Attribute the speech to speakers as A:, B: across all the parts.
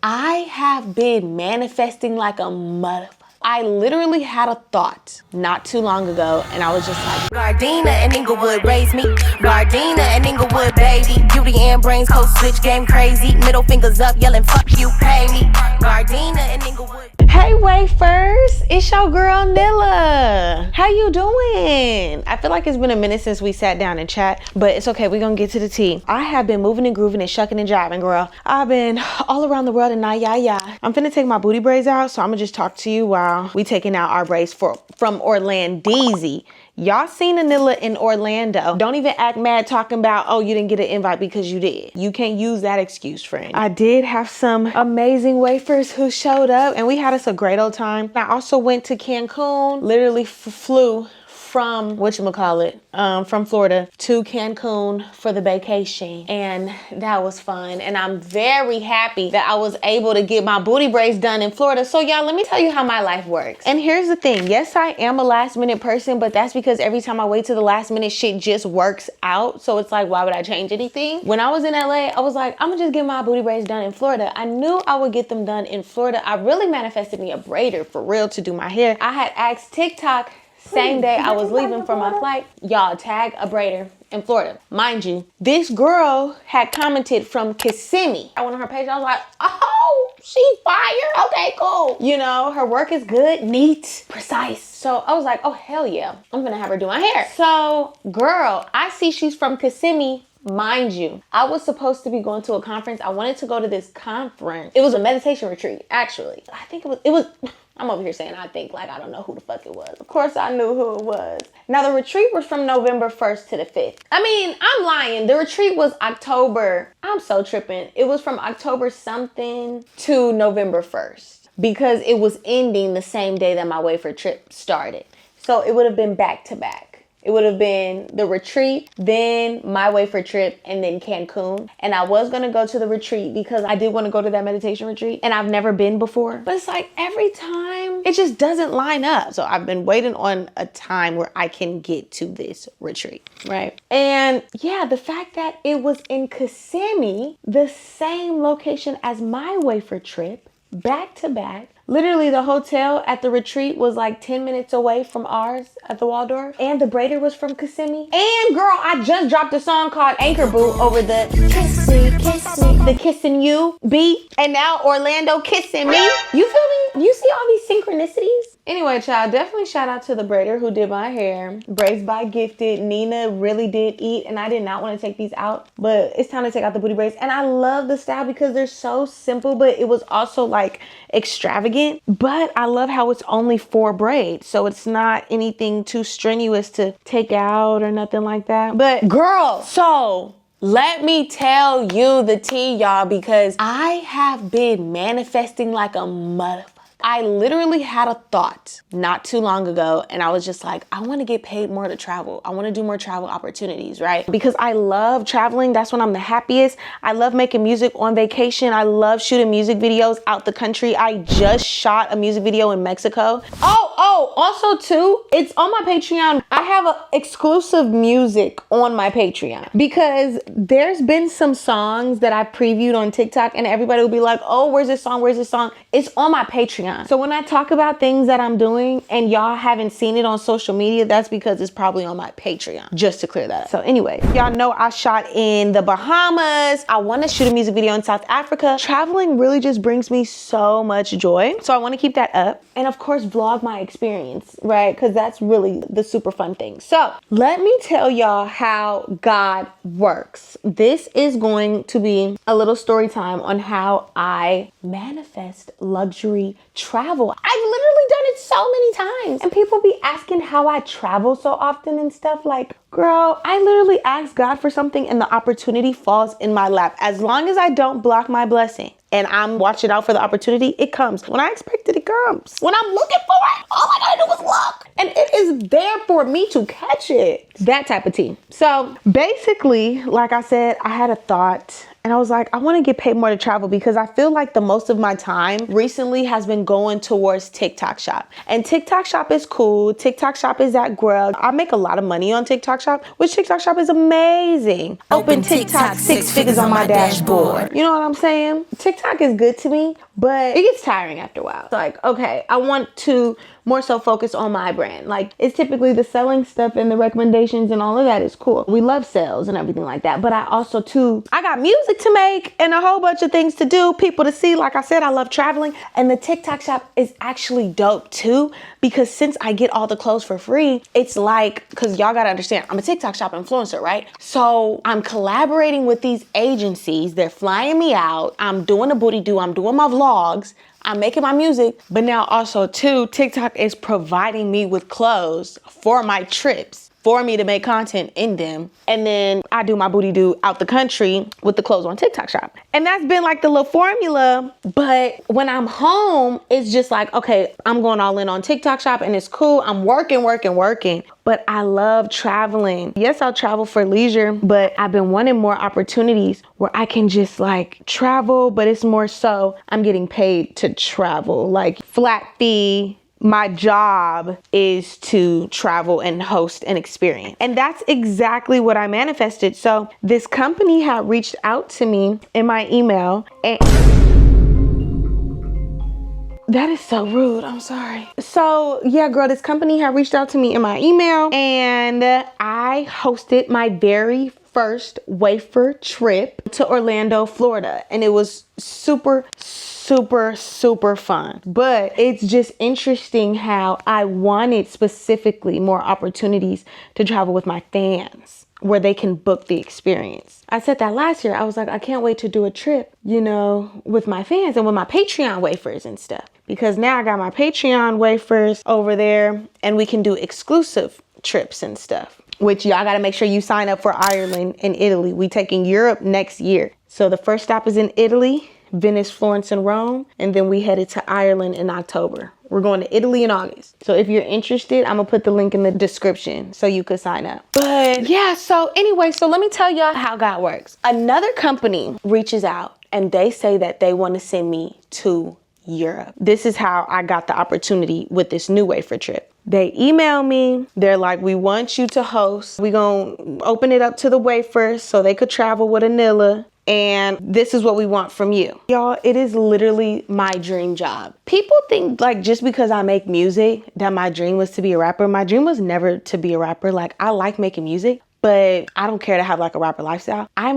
A: I have been manifesting like a motherfucker. I literally had a thought not too long ago, and I was just like,
B: Gardena and Inglewood raised me. Gardena and Inglewood, baby. Beauty and brains, code switch, game crazy. Middle fingers up, yelling, fuck you, pay me. Gardena and Inglewood.
A: hey Wafers, it's your girl Nilla. How you doing? I feel like it's been a minute since we sat down and chat, but it's okay, we're gonna get to the tea. I have been moving and grooving and shucking and jiving, girl. I've been all around the world and I'm finna take my booty braids out, so I'm gonna just talk to you while we taking out our braids from Orlandeezy. Y'all seen a Nilla in Orlando. Don't even act mad talking about, oh, you didn't get an invite because you did. You can't use that excuse, friend. I did have some amazing wafers who showed up, and we had us a great old time. I also went to Cancun, literally flew from from Florida to Cancun for the vacation, and that was fun. And I'm very happy that I was able to get my booty braids done in Florida. So y'all, let me tell you how my life works. And here's the thing, yes, I am a last minute person, but that's because every time I wait to the last minute, shit just works out. So it's like, why would I change anything? When I was in LA, I was like, I'm gonna just get my booty braids done in Florida. I knew I would get them done in Florida. I really manifested me a braider for real to do my hair. I had asked TikTok same day I was leaving for my flight, y'all, tag a braider in Florida. Mind you, this girl had commented from Kissimmee. I went on her page, I was like, oh, she fire. Okay, cool. You know, her work is good, neat, precise. So I was like, oh, hell yeah. I'm gonna have her do my hair. So, girl, I see she's from Kissimmee. Mind you, I was supposed to be going to a conference. I wanted to go to this conference. It was a meditation retreat, actually. I think it was I'm over here saying I think like I don't know who the fuck it was. Of course I knew who it was. Now the retreat was from November 1st to the 5th. I mean, I'm lying. The retreat was October. I'm so tripping. It was from October something to November 1st because it was ending the same day that my Wafer Trip started. So it would have been back to back. It would have been the retreat, then my Wafer Trip, and then Cancun. And I was gonna go to the retreat because I did want to go to that meditation retreat, and I've never been before. But it's like every time it just doesn't line up. So I've been waiting on a time where I can get to this retreat, right? And yeah, the fact that it was in Kissimmee, the same location as my Wafer Trip, back to back. Literally, the hotel at the retreat was like 10 minutes away from ours at the Waldorf. And the braider was from Kissimmee. And girl, I just dropped a song called Anchor Boo over the Kiss Me, the Kissing You beat. And now Orlando kissing me. You feel me? You see all these synchronicities? Anyway, child, definitely shout out to the braider who did my hair. Braids by Gifted. Nina really did eat, and I did not want to take these out, but it's time to take out the booty braids. And I love the style because they're so simple, but it was also like extravagant. But I love how it's only 4 braids, so it's not anything too strenuous to take out or nothing like that. But girl, so let me tell you the tea, y'all, because I have been manifesting like a motherfucker. I literally had a thought not too long ago, and I was just like, I want to get paid more to travel. I want to do more travel opportunities, right? Because I love traveling. That's when I'm the happiest. I love making music on vacation. I love shooting music videos out the country. I just shot a music video in Mexico. Oh, also too, it's on my Patreon. I have exclusive music on my Patreon because there's been some songs that I previewed on TikTok, and everybody will be like, oh, where's this song? Where's this song? It's on my Patreon. So when I talk about things that I'm doing and y'all haven't seen it on social media, that's because it's probably on my Patreon, just to clear that up. So anyway, y'all know I shot in the Bahamas. I want to shoot a music video in South Africa. Traveling really just brings me so much joy. So I want to keep that up. And of course, vlog my experience, right? Because that's really the super fun thing. So let me tell y'all how God works. This is going to be a little story time on how I manifest luxury travel. I've literally done it so many times, and people be asking how I travel so often and stuff. Like, girl, I literally ask God for something and the opportunity falls in my lap. As long as I don't block my blessing and I'm watching out for the opportunity, it comes. When I expect it, it comes. When I'm looking for it, all I gotta do is look. And it is there for me to catch it. That type of tea. So basically, like I said, I had a thought And I was like, I want to get paid more to travel because I feel like the most of my time recently has been going towards TikTok Shop. And TikTok Shop is cool. TikTok Shop is that girl. I make a lot of money on TikTok Shop, which TikTok Shop is amazing. Open TikTok, 6 figures on my dashboard. You know what I'm saying? TikTok is good to me, but it gets tiring after a while. It's like, okay, I want to more so focus on my brand. Like, it's typically the selling stuff and the recommendations and all of that is cool. We love sales and everything like that. But I also too, I got music to make and a whole bunch of things to do, people to see. Like I said, I love traveling, and the TikTok Shop is actually dope too, because since I get all the clothes for free, it's like, cause y'all gotta understand, I'm a TikTok Shop influencer, right? So I'm collaborating with these agencies. They're flying me out. I'm doing a booty do. I'm doing my vlogs. I'm making my music, but now also too, TikTok is providing me with clothes for my trips for me to make content in them. And then I do my booty do out the country with the clothes on TikTok Shop. And that's been like the little formula. But when I'm home, it's just like, okay, I'm going all in on TikTok Shop and it's cool. I'm working. But I love traveling. Yes, I'll travel for leisure, but I've been wanting more opportunities where I can just like travel, but it's more so I'm getting paid to travel, like flat fee. My job is to travel and host an experience. And that's exactly what I manifested. So this company had reached out to me in my email, and that is so rude. I'm sorry. So yeah, girl, this company had reached out to me in my email, and I hosted my very first Wafer Trip to Orlando, Florida. And it was super fun. But it's just interesting how I wanted specifically more opportunities to travel with my fans where they can book the experience. I said that last year. I was like, I can't wait to do a trip, you know, with my fans and with my Patreon wafers and stuff. Because now I got my Patreon wafers over there and we can do exclusive trips and stuff, which y'all gotta make sure you sign up for Ireland and Italy. We taking Europe next year. So the first stop is in Italy, Venice, Florence, and Rome. And then we headed to Ireland in October. We're going to Italy in August. So if you're interested, I'm gonna put the link in the description so you could sign up. But yeah, so anyway, so let me tell y'all how God works. Another company reaches out and they say that they want to send me to Europe. This is how I got the opportunity with this new Wafer Trip. They email me. They're like, we want you to host. We gonna open it up to the wafers so they could travel with a Nilla. And this is what we want from you. Y'all, it is literally my dream job. People think like just because I make music that my dream was to be a rapper. My dream was never to be a rapper. Like, I like making music, but I don't care to have like a rapper lifestyle. I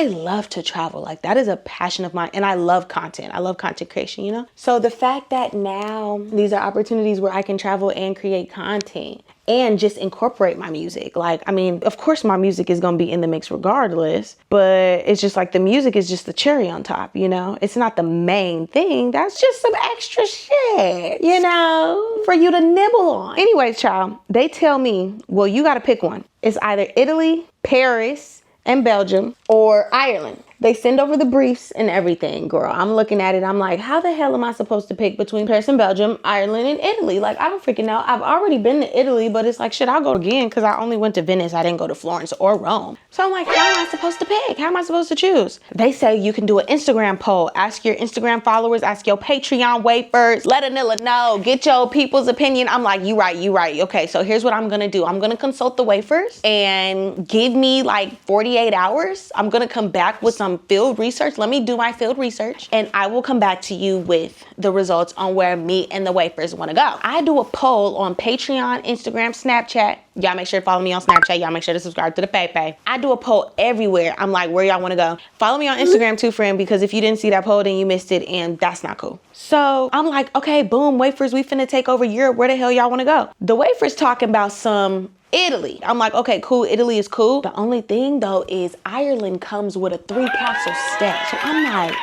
A: love to travel. Like, that is a passion of mine. And I love content. I love content creation, you know? So the fact that now these are opportunities where I can travel and create content and just incorporate my music. Like, I mean, of course my music is gonna be in the mix regardless, but it's just like the music is just the cherry on top, you know? It's not the main thing. That's just some extra shit, you know, for you to nibble on. Anyways, child, they tell me, well, you gotta pick one. It's either Italy, Paris, and Belgium, or Ireland. They send over the briefs and everything, girl. I'm looking at it. I'm like, how the hell am I supposed to pick between Paris and Belgium, Ireland and Italy? Like, I don't freaking know. I've already been to Italy, but it's like, shit, I'll go again because I only went to Venice. I didn't go to Florence or Rome. So I'm like, how am I supposed to pick? How am I supposed to choose? They say you can do an Instagram poll. Ask your Instagram followers, ask your Patreon wafers, let a Nilla know, get your people's opinion. I'm like, you right. Okay, so here's what I'm gonna do. I'm gonna consult the wafers and give me like 48 hours. I'm gonna come back with some field research. Let me do my field research and I will come back to you with the results on where me and the wafers want to go. I do a poll on Patreon, Instagram, Snapchat. Y'all make sure to follow me on Snapchat. Y'all make sure to subscribe to the Pepe. I do a poll everywhere. I'm like, where y'all want to go? Follow me on Instagram too, friend, because if you didn't see that poll, then you missed it and that's not cool. So I'm like, okay, boom, wafers, we finna take over Europe. Where the hell y'all want to go? The wafers talking about some Italy. I'm like, okay, cool. Italy is cool. The only thing though is Ireland comes with a 3-castle step. So I'm like,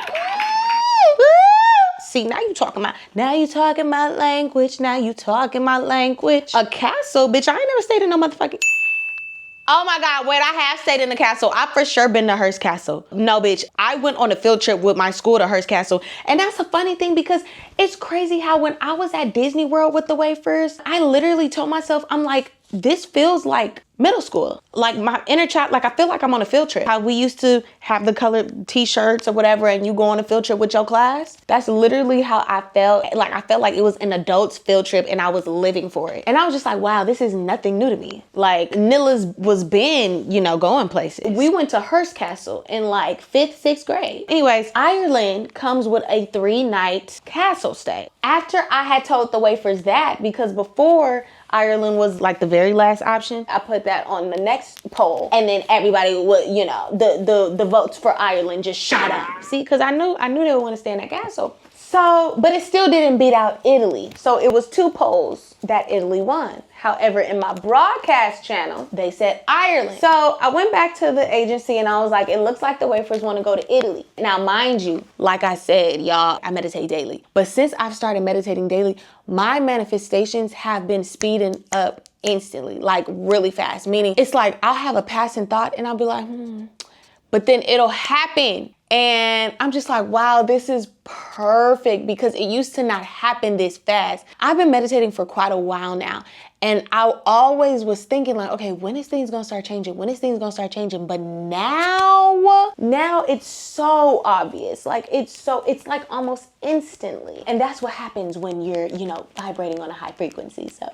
A: see, now you talking my language. Now you talking my language. A castle, bitch. I ain't never stayed in no motherfucking. Oh my God, wait, I have stayed in the castle. I've for sure been to Hearst Castle. No, bitch, I went on a field trip with my school to Hearst Castle. And that's a funny thing because it's crazy how when I was at Disney World with the wafers, I literally told myself, I'm like, this feels like middle school. Like my inner child, like I feel like I'm on a field trip. How we used to have the colored t-shirts or whatever and you go on a field trip with your class. That's literally how I felt. Like I felt like it was an adult's field trip and I was living for it. And I was just like, wow, this is nothing new to me. Like Nilla's was been, you know, going places. We went to Hearst Castle in like 5th, 6th grade. Anyways, Ireland comes with a 3-night castle stay. After I had told the wafers that, because before Ireland was like the very last option, I put that on the next poll, and then everybody would, you know, the votes for Ireland just shot up. See, because I knew they would want to stay in that castle. So, but it still didn't beat out Italy. So it was 2 polls that Italy won. However, in my broadcast channel, they said Ireland. So I went back to the agency and I was like, it looks like the wafers want to go to Italy. Now, mind you, like I said, y'all, I meditate daily. But since I've started meditating daily, my manifestations have been speeding up instantly, like really fast. Meaning it's like I'll have a passing thought and I'll be like, but then it'll happen. And I'm just like, wow, this is perfect because it used to not happen this fast. I've been meditating for quite a while now. And I always was thinking like, okay, when is things gonna start changing? When is things gonna start changing? But now it's so obvious. Like it's like almost instantly. And that's what happens when you're, you know, vibrating on a high frequency. So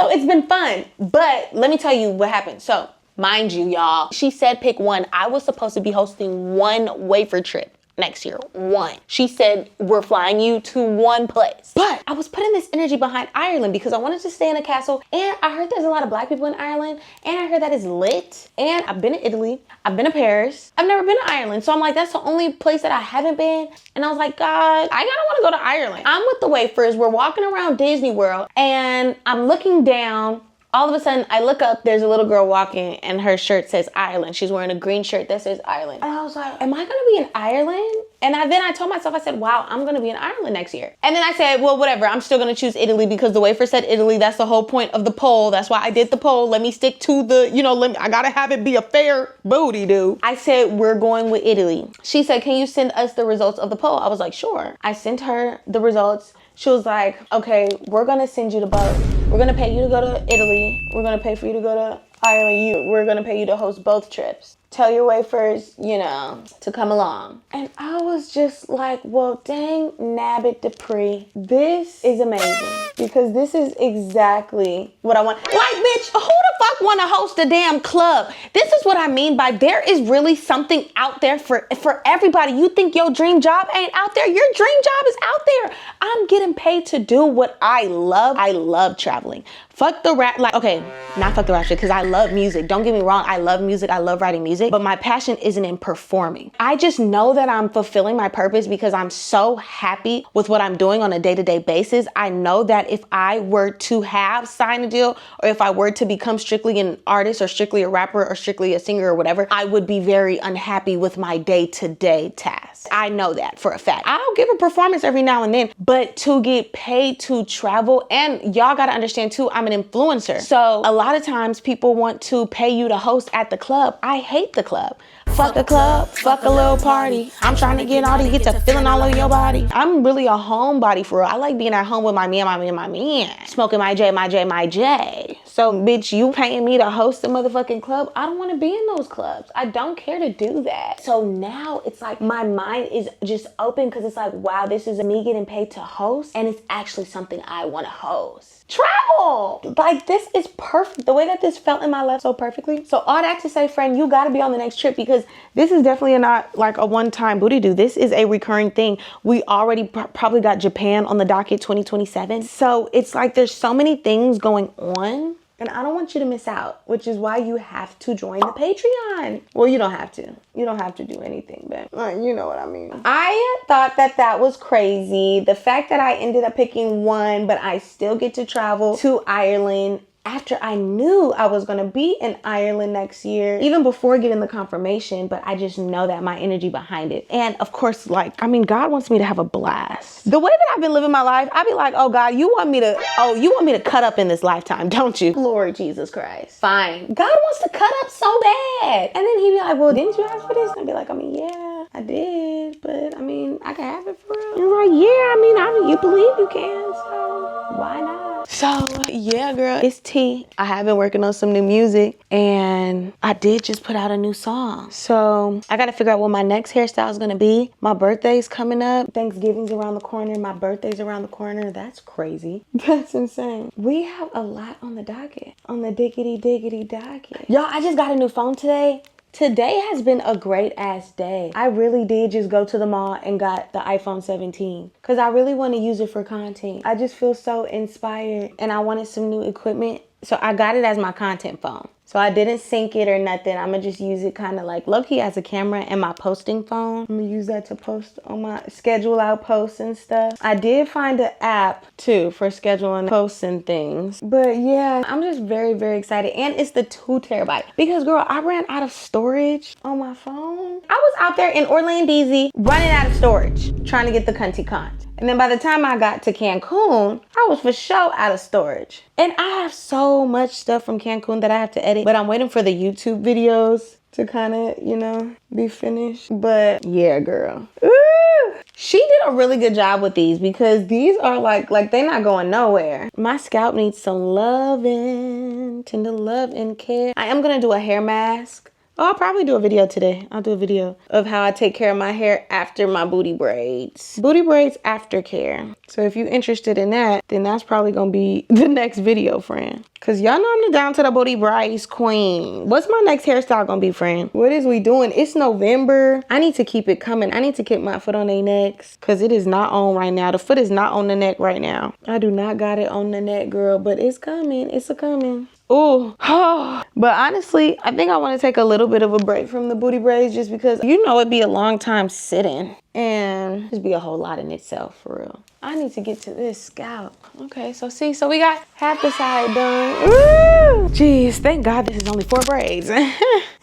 A: it's been fun. But let me tell you what happened. So mind you, y'all, she said pick one. I was supposed to be hosting 1 wafer trip next year. 1. She said, we're flying you to 1 place. But I was putting this energy behind Ireland because I wanted to stay in a castle. And I heard there's a lot of Black people in Ireland. And I heard that it's lit. And I've been to Italy. I've been to Paris. I've never been to Ireland. So I'm like, that's the only place that I haven't been. And I was like, God, I gotta want to go to Ireland. I'm with the wafers. We're walking around Disney World. And I'm looking down. All of a sudden, I look up, there's a little girl walking and her shirt says Ireland. She's wearing a green shirt that says Ireland. And I was like, am I gonna be in Ireland? And then I told myself, I said, wow, I'm gonna be in Ireland next year. And then I said, well, whatever, I'm still gonna choose Italy because the wafer said Italy. That's the whole point of the poll. That's why I did the poll. Let me stick to the, you know, I gotta have it be a fair booty, dude. I said, we're going with Italy. She said, can you send us the results of the poll? I was like, sure. I sent her the results. She was like, okay, we're gonna send you to both. We're gonna pay you to go to Italy. We're gonna pay for you to go to Ireland. We're gonna pay you to host both trips. Tell your wafers, you know, to come along. And I was just like, well, dang nabbit Dupree. This is amazing because this is exactly what I want. Like, bitch, who the fuck want to host a damn club? This is what I mean by there is really something out there for everybody. You think your dream job ain't out there? Your dream job is out there. I'm getting paid to do what I love. I love traveling. Fuck the rap, like, okay, not fuck the rap shit, because I love music. Don't get me wrong, I love music, I love writing music, but my passion isn't in performing. I just know that I'm fulfilling my purpose because I'm so happy with what I'm doing on a day-to-day basis. I know that if I were to have signed a deal, or if I were to become strictly an artist, or strictly a rapper, or strictly a singer, or whatever, I would be very unhappy with my day-to-day tasks. I know that for a fact. I'll give a performance every now and then, but to get paid to travel, and y'all gotta understand too, I'm an influencer. So a lot of times people want to pay you to host at the club. I hate the club. Fuck a club, fuck a little party. I'm trying to get all these, get to feeling all over your body. I'm really a homebody for real. I like being at home with my man. Smoking my J. So bitch, you paying me to host a motherfucking club? I don't want to be in those clubs. I don't care to do that. So now it's like my mind is just open because it's like, wow, this is me getting paid to host and it's actually something I want to host. Travel! Like, this is perfect. The way that this felt in my life so perfectly. So all that to say, friend, you got to be on the next trip because this is definitely not like a one-time booty do. This is a recurring thing. We already probably got Japan on the docket 2027. So it's like there's so many things going on. And I don't want you to miss out, which is why you have to join the Patreon. Well, you don't have to. You don't have to do anything, but you know what I mean. I thought that was crazy. The fact that I ended up picking 1, but I still get to travel to Ireland after I knew I was gonna be in Ireland next year, even before getting the confirmation, but I just know that my energy behind it. And of course, like, I mean, God wants me to have a blast. The way that I've been living my life, I be like, oh God, you want me to cut up in this lifetime, don't you? Lord Jesus Christ. Fine. God wants to cut up so bad. And then he'd be like, well, didn't you ask for this? And I'd be like, I mean, yeah, I did, but I mean, I can have it for real. And he's like, yeah, I mean, you believe you can, so why not? So yeah, girl, it's tea. I have been working on some new music and I did just put out a new song. So I gotta figure out what my next hairstyle is gonna be. My birthday's coming up. Thanksgiving's around the corner. My birthday's around the corner. That's crazy. That's insane. We have a lot on the docket. On the diggity docket. Y'all, I just got a new phone today. Today has been a great ass day. I really did just go to the mall and got the iPhone 17 because I really want to use it for content. I just feel so inspired and I wanted some new equipment. So I got it as my content phone. So I didn't sync it or nothing. I'm gonna just use it kind of like low-key as a camera and my posting phone. I'm gonna use that to post on my schedule out posts and stuff. I did find an app too for scheduling posts and things. But yeah, I'm just very, very excited. And it's the 2 terabyte because girl, I ran out of storage on my phone. I was out there in Orlando, running out of storage, trying to get the cunty con. And then by the time I got to Cancun, I was for sure out of storage. And I have so much stuff from Cancun that I have to edit, but I'm waiting for the YouTube videos to kind of, you know, be finished. But yeah, girl. Ooh. She did a really good job with these because these are like they're not going nowhere. My scalp needs some loving, tender love and care. I am gonna do a hair mask. Oh, I'll probably do a video today. I'll do a video of how I take care of my hair after my booty braids. Booty braids aftercare. So if you're interested in that, then that's probably gonna be the next video, friend. Cause y'all know I'm the down to the booty braids queen. What's my next hairstyle gonna be, friend? What is we doing? It's November. I need to keep it coming. I need to keep my foot on their necks. Cause it is not on right now. The foot is not on the neck right now. I do not got it on the neck, girl, but it's coming. It's a coming. Ooh, but honestly, I think I want to take a little bit of a break from the booty braids just because, you know, it'd be a long time sitting and just be a whole lot in itself for real. I need to get to this scalp. Okay, so see, so we got half the side done. Woo! Jeez, thank God this is only 4 braids.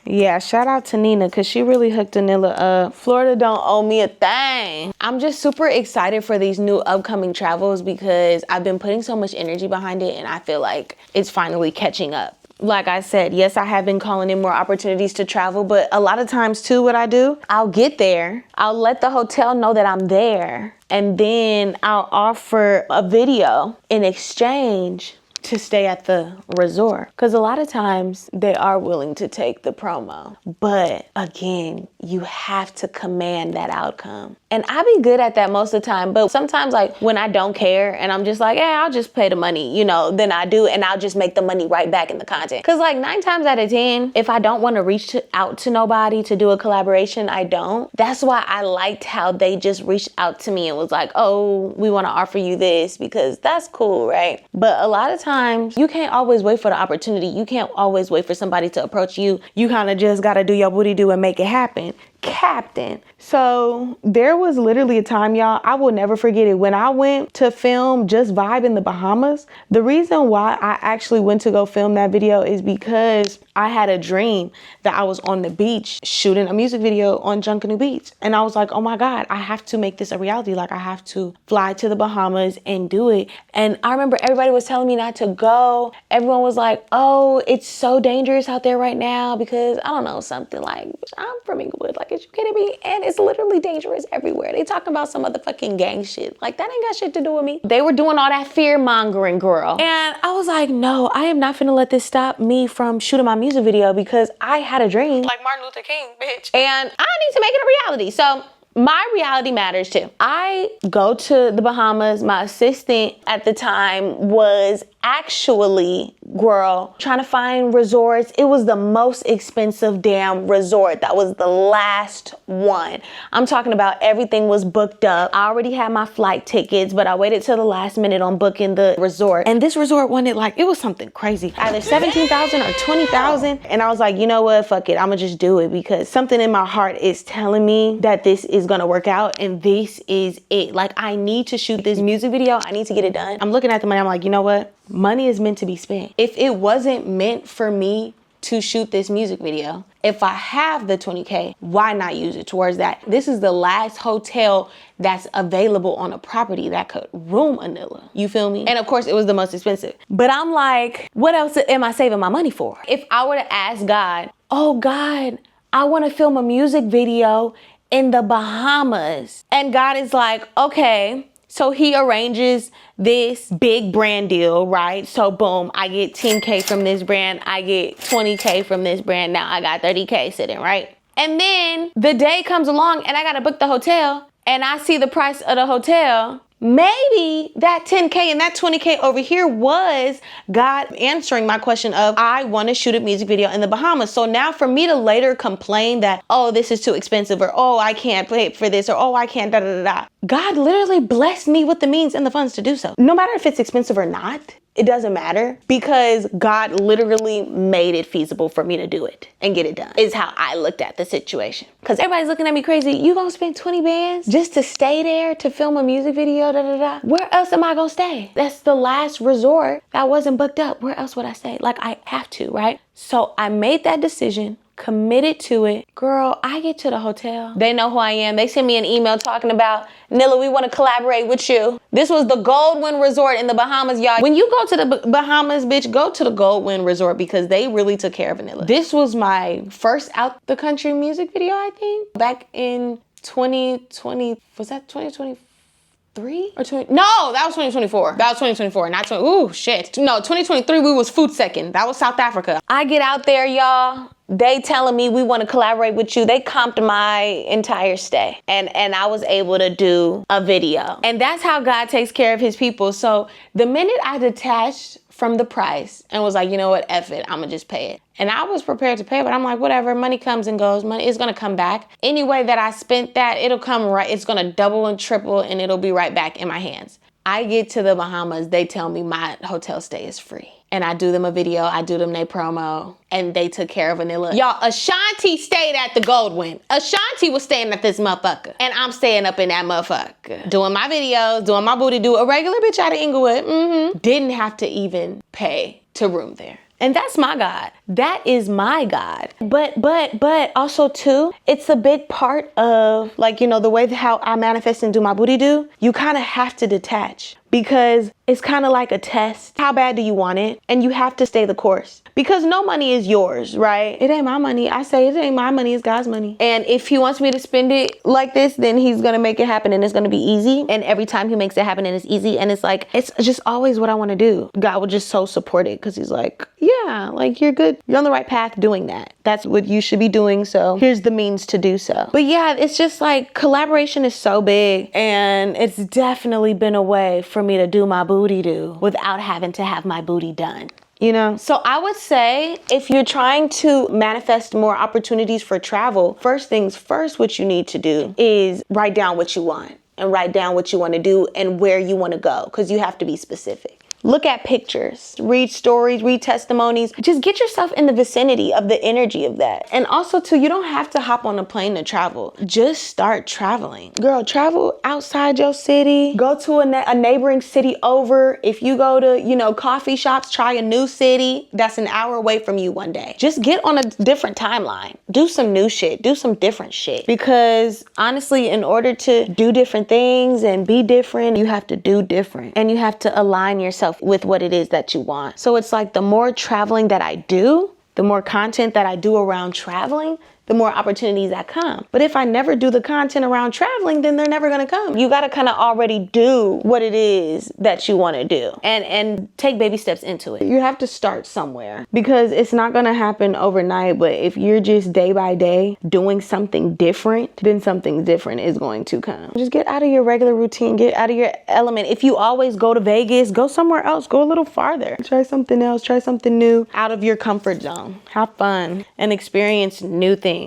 A: Yeah, shout out to Nina because she really hooked Nilla up. Florida don't owe me a thing. I'm just super excited for these new upcoming travels because I've been putting so much energy behind it and I feel like it's finally catching up. Like I said, yes, I have been calling in more opportunities to travel, but a lot of times too, what I do, I'll get there, I'll let the hotel know that I'm there, and then I'll offer a video in exchange to stay at the resort. Because a lot of times they are willing to take the promo. But again, you have to command that outcome. And I be good at that most of the time. But sometimes like when I don't care and I'm just like, yeah, I'll just pay the money, you know, then I do. And I'll just make the money right back in the content. Because like 9 times out of 10, if I don't want to reach out to nobody to do a collaboration, I don't. That's why I liked how they just reached out to me and was like, oh, we want to offer you this because that's cool, right? But a lot of times, you can't always wait for the opportunity. You can't always wait for somebody to approach you. You kind of just got to do your booty do and make it happen. Captain. So there was literally a time, y'all, I will never forget it. When I went to film Just Vibe in the Bahamas, the reason why I actually went to go film that video is because I had a dream that I was on the beach shooting a music video on Junkanoo Beach. And I was like, oh my God, I have to make this a reality. Like I have to fly to the Bahamas and do it. And I remember everybody was telling me not to go. Everyone was like, oh, it's so dangerous out there right now because I don't know, something like, I'm from Inglewood. Like, are you kidding me? And it's literally dangerous everywhere. They talking about some motherfucking gang shit. Like that ain't got shit to do with me. They were doing all that fear mongering, girl. And I was like, no, I am not finna let this stop me from shooting my music video because I had a dream. Like Martin Luther King, bitch. And I need to make it a reality. So my reality matters too. I go to the Bahamas. My assistant at the time was actually, girl, trying to find resorts. It was the most expensive damn resort. That was the last one. I'm talking about everything was booked up. I already had my flight tickets, but I waited till the last minute on booking the resort. And this resort wanted like, it was something crazy. Either 17,000 or 20,000. And I was like, you know what? Fuck it. I'm gonna just do it because something in my heart is telling me that this is gonna work out and this is it. Like I need to shoot this music video. I need to get it done. I'm looking at the money. I'm like, you know what? Money is meant to be spent. If it wasn't meant for me to shoot this music video, if I have the 20K, why not use it towards that? This is the last hotel that's available on a property that could room a Nilla. You feel me? And of course it was the most expensive. But I'm like, what else am I saving my money for? If I were to ask God, oh God, I want to film a music video in the Bahamas. And God is like, okay, So he arranges this big brand deal, right? So boom, I get 10K from this brand. I get 20K from this brand. Now I got 30K sitting, right? And then the day comes along and I got to book the hotel and I see the price of the hotel. Maybe that 10K and that 20K over here was God answering my question of, I want to shoot a music video in the Bahamas. So now for me to later complain that, oh, this is too expensive, or oh, I can't pay for this, or oh, I can't da da da da. God literally blessed me with the means and the funds to do so. No matter if it's expensive or not, it doesn't matter, because God literally made it feasible for me to do it and get it done, is how I looked at the situation. Because everybody's looking at me crazy. You gonna spend 20 bands just to stay there to film a music video, da da da? Where else am I gonna stay? That's the last resort that wasn't booked up. Where else would I stay? Like, I have to, right? So I made that decision, committed to it. Girl, I get to the hotel. They know who I am. They send me an email talking about, Nilla, we want to collaborate with you. This was the Goldwyn Resort in the Bahamas, y'all. When you go to the Bahamas, bitch, go to the Goldwyn Resort, because they really took care of Nilla. This was my first out the country music video, I think. Back in 2020, was that 2023? Or 20? No, that was 2024. That was 2024, not 20. Ooh, shit. No, 2023, we was food second. That was South Africa. I get out there, y'all. They telling me we want to collaborate with you. They comped my entire stay. And I was able to do a video. And that's how God takes care of his people. So the minute I detached from the price and was like, you know what, F it, I'm gonna just pay it. And I was prepared to pay, but I'm like, whatever, money comes and goes. Money is gonna come back. Any way that I spent that, it'll come right, it's gonna double and triple, and it'll be right back in my hands. I get to the Bahamas, they tell me my hotel stay is free. And I do them a video, I do them their promo, and they took care of Nilla. Y'all, Ashanti stayed at the Goldwyn. Ashanti was staying at this motherfucker. And I'm staying up in that motherfucker. Doing my videos, doing my booty, do a regular bitch out of Inglewood. Didn't have to even pay to room there. And that's my God. That is my God. But also too, it's a big part of, like, you know, the way how I manifest and do my booty do, you kind of have to detach, because it's kind of like a test. How bad do you want it? And you have to stay the course, because no money is yours, right? It ain't my money. I say it ain't my money, it's God's money. And if he wants me to spend it like this, then he's gonna make it happen, and it's gonna be easy. And every time he makes it happen and it's easy, and it's like, it's just always what I wanna do. God will just so support it, because he's like, yeah, like, you're good. You're on the right path doing that. That's what you should be doing. So here's the means to do so. But yeah, it's just like, collaboration is so big, and it's definitely been a way for me to do my booty do without having to have my booty done. You know, so I would say, if you're trying to manifest more opportunities for travel, first things first, what you need to do is write down what you want, and write down what you want to do and where you want to go, because you have to be specific. Look at pictures, read stories, read testimonies. Just get yourself in the vicinity of the energy of that. And also too, you don't have to hop on a plane to travel. Just start traveling. Girl, travel outside your city. Go to a neighboring city over. If you go to, you know, coffee shops, try a new city that's an hour away from you one day. Just get on a different timeline. Do some new shit. Do some different shit. Because honestly, in order to do different things and be different, you have to do different. And you have to align yourself with what it is that you want. So it's like, the more traveling that I do, the more content that I do around traveling, the more opportunities that come. But if I never do the content around traveling, then they're never gonna come. You gotta kind of already do what it is that you wanna do, and take baby steps into it. You have to start somewhere, because it's not gonna happen overnight. But if you're just day by day doing something different, then something different is going to come. Just get out of your regular routine, get out of your element. If you always go to Vegas, go somewhere else, go a little farther. Try something else, try something new, out of your comfort zone. Have fun and experience new things.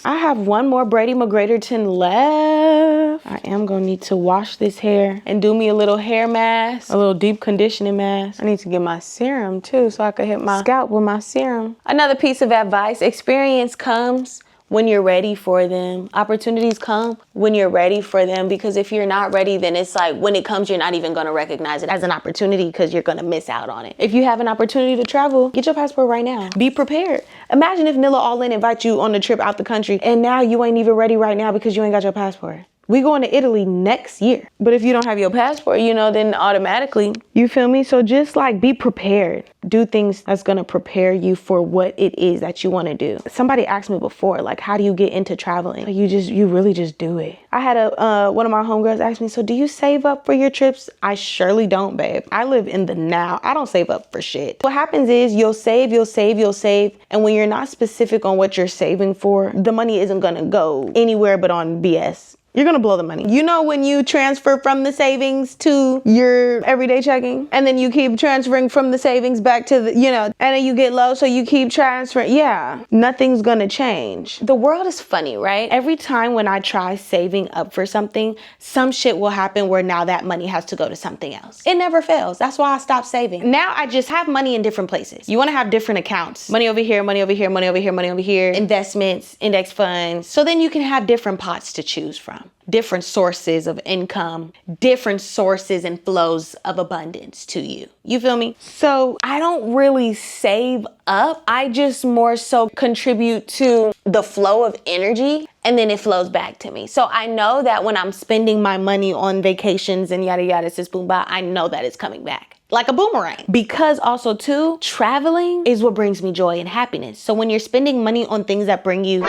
A: I have one more Brady McGraderton left. I am gonna need to wash this hair and do me a little hair mask, a little deep conditioning mask. I need to get my serum too, so I can hit my scalp with my serum. Another piece of advice: experience comes when you're ready for them. Opportunities come when you're ready for them, because if you're not ready, then it's like, when it comes, you're not even gonna recognize it as an opportunity, because you're gonna miss out on it. If you have an opportunity to travel, get your passport right now. Be prepared. Imagine if Nilla Allin invites you on a trip out the country, and now you ain't even ready right now because you ain't got your passport. We going to Italy next year. But if you don't have your passport, you know, then automatically, you feel me? So just like be prepared. Do things that's gonna prepare you for what it is that you wanna do. Somebody asked me before, like, how do you get into traveling? Like, you really just do it. I had one of my homegirls ask me, so do you save up for your trips? I surely don't, babe. I live in the now. I don't save up for shit. What happens is you'll save. And when you're not specific on what you're saving for, the money isn't gonna go anywhere but on BS. You're gonna blow the money. You know when you transfer from the savings to your everyday checking and then you keep transferring from the savings back to the, you know, and then you get low so you keep transferring. Yeah, nothing's gonna change. The world is funny, right? Every time when I try saving up for something, some shit will happen where now that money has to go to something else. It never fails. That's why I stopped saving. Now I just have money in different places. You wanna have different accounts. Money over here, money over here, money over here, money over here. Investments, index funds. So then you can have different pots to choose from. Different sources of income, different sources and flows of abundance to you. You feel me? So I don't really save up. I just more so contribute to the flow of energy and then it flows back to me. So I know that when I'm spending my money on vacations and yada yada sis boom ba, I know that it's coming back like a boomerang. Because also too, traveling is what brings me joy and happiness. So when you're spending money on things that bring you,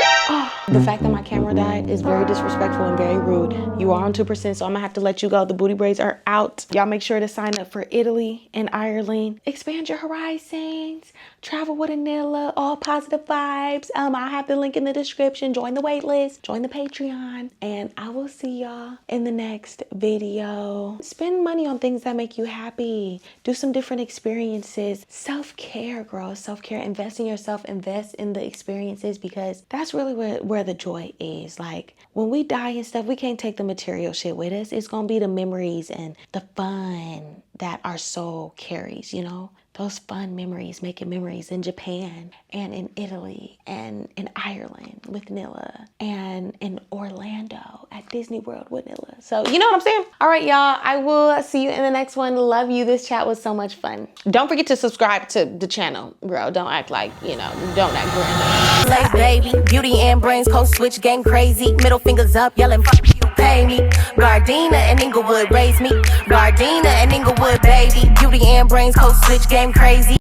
A: the fact that my camera died is very disrespectful and very rude. You are on 2%, so I'm gonna have to let you go. The booty braids are out. Y'all make sure to sign up for Italy and Ireland. Expand your horizons. Travel with a Nilla, all positive vibes. I'll have the link in the description. Join the wait list, join the Patreon, and I will see y'all in the next video. Spend money on things that make you happy. Do some different experiences. Self-care, girl, self-care. Invest in yourself, invest in the experiences because that's really where the joy is. Like when we die and stuff, we can't take the material shit with us. It's gonna be the memories and the fun that our soul carries, you know? Those fun memories, making memories in Japan and in Italy and in Ireland with Nilla and in Orlando at Disney World with Nilla. So you know what I'm saying? All right, y'all, I will see you in the next one. Love you. This chat was so much fun. Don't forget to subscribe to the channel, girl. Don't act like, you know, don't act grand.
B: Like baby, beauty and brains, code switch, game crazy. Middle fingers up, yelling, fuck you, pay me. Gardena and Inglewood raised me. Gardena and Inglewood, baby. Beauty and brains, code switch, game crazy.